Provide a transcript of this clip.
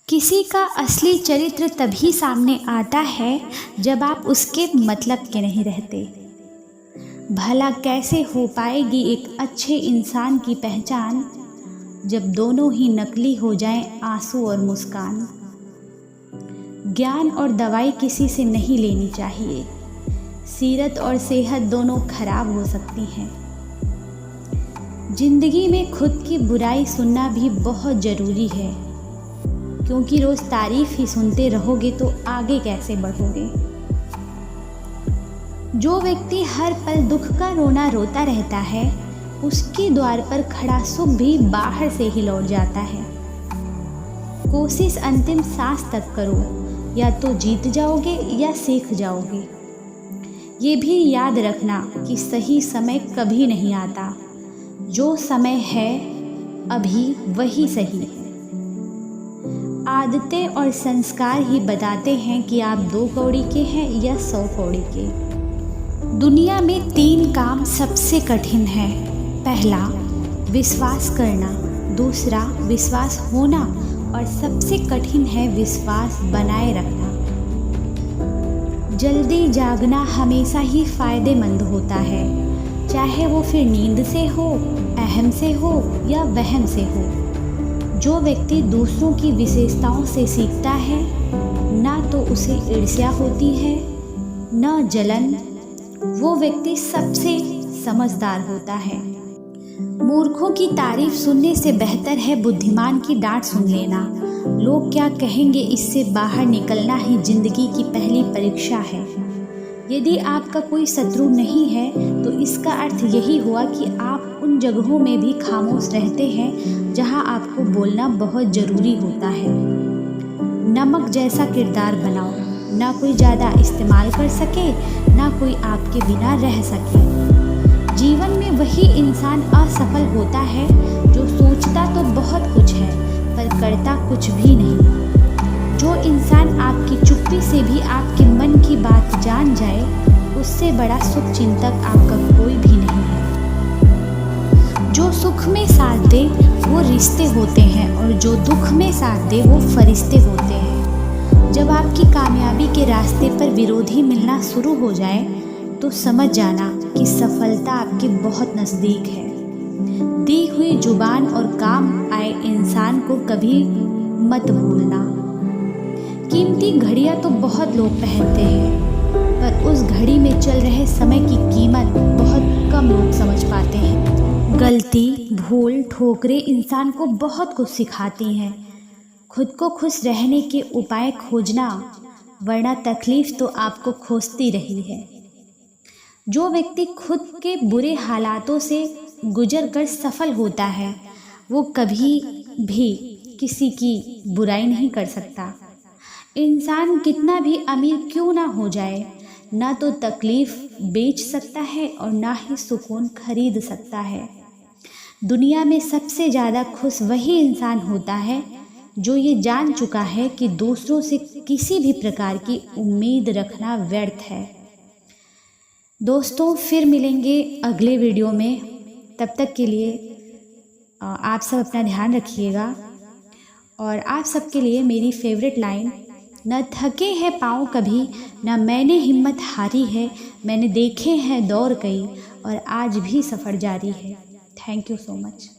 किसी का असली चरित्र तभी सामने आता है जब आप उसके मतलब के नहीं रहते। भला कैसे हो पाएगी एक अच्छे इंसान की पहचान जब दोनों ही नकली हो जाएं आंसू और मुस्कान। ज्ञान और दवाई किसी से नहीं लेनी चाहिए, सीरत और सेहत दोनों खराब हो सकती हैं। जिंदगी में खुद की बुराई सुनना भी बहुत ज़रूरी है, क्योंकि रोज़ तारीफ ही सुनते रहोगे तो आगे कैसे बढ़ोगे। जो व्यक्ति हर पल दुख का रोना रोता रहता है, उसके द्वार पर खड़ा सुख भी बाहर से ही लौट जाता है। कोशिश अंतिम सांस तक करो, या तो जीत जाओगे या सीख जाओगे। ये भी याद रखना कि सही समय कभी नहीं आता, जो समय है अभी वही सही है। आदतें और संस्कार ही बताते हैं कि आप 2 कौड़ी के हैं या 100 कौड़ी के। दुनिया में 3 काम सबसे कठिन है। पहला, विश्वास करना। दूसरा, विश्वास होना। और सबसे कठिन है विश्वास बनाए रखना। जल्दी जागना हमेशा ही फायदेमंद होता है, चाहे वो फिर नींद से हो, अहम से हो या वहम से हो। जो व्यक्ति दूसरों की विशेषताओं से सीखता है, ना तो उसे ईर्ष्या होती है न जलन, वो व्यक्ति सबसे समझदार होता है। मूर्खों की तारीफ सुनने से बेहतर है बुद्धिमान की डांट सुन लेना। लोग क्या कहेंगे, इससे बाहर निकलना ही जिंदगी की पहली परीक्षा है। यदि आपका कोई शत्रु नहीं है तो इसका अर्थ यही हुआ कि आप उन जगहों में भी खामोश रहते हैं जहां आपको बोलना बहुत ज़रूरी होता है। नमक जैसा किरदार बनाओ, ना कोई ज़्यादा इस्तेमाल कर सके, ना कोई आपके बिना रह सके। जीवन में वही इंसान असफल होता है जो सोचता तो बहुत कुछ है पर करता कुछ भी नहीं। जो इंसान आपकी चुप्पी से भी आपके मन की बात जान जाए, उससे बड़ा शुभ चिंतक आपका कोई भी नहीं है। जो सुख में साथ दे वो रिश्ते होते हैं, और जो दुख में साथ दे वो फरिश्ते होते हैं। जब आपकी कामयाबी के रास्ते पर विरोधी मिलना शुरू हो जाए तो समझ जाना कि सफलता आपके बहुत नज़दीक है। दी हुई जुबान और काम आए इंसान को कभी मत भूलना। कीमती घड़ियां तो बहुत लोग पहनते हैं, पर उस घड़ी में चल रहे समय की कीमत बहुत कम लोग समझ पाते हैं। गलती, भूल, ठोकरें इंसान को बहुत कुछ सिखाती हैं। खुद को खुश रहने के उपाय खोजना, वरना तकलीफ तो आपको खोजती रही है। जो व्यक्ति खुद के बुरे हालातों से गुजर कर सफल होता है, वो कभी भी किसी की बुराई नहीं कर सकता। इंसान कितना भी अमीर क्यों ना हो जाए, ना तो तकलीफ बेच सकता है और ना ही सुकून खरीद सकता है। दुनिया में सबसे ज़्यादा खुश वही इंसान होता है जो ये जान चुका है कि दूसरों से किसी भी प्रकार की उम्मीद रखना व्यर्थ है। दोस्तों, फिर मिलेंगे अगले वीडियो में। तब तक के लिए आप सब अपना ध्यान रखिएगा। और आप सबके लिए मेरी फेवरेट लाइन, न थके हैं पाँव कभी, न मैंने हिम्मत हारी है, मैंने देखे हैं दौर कई और आज भी सफ़र जारी है। Thank you so much.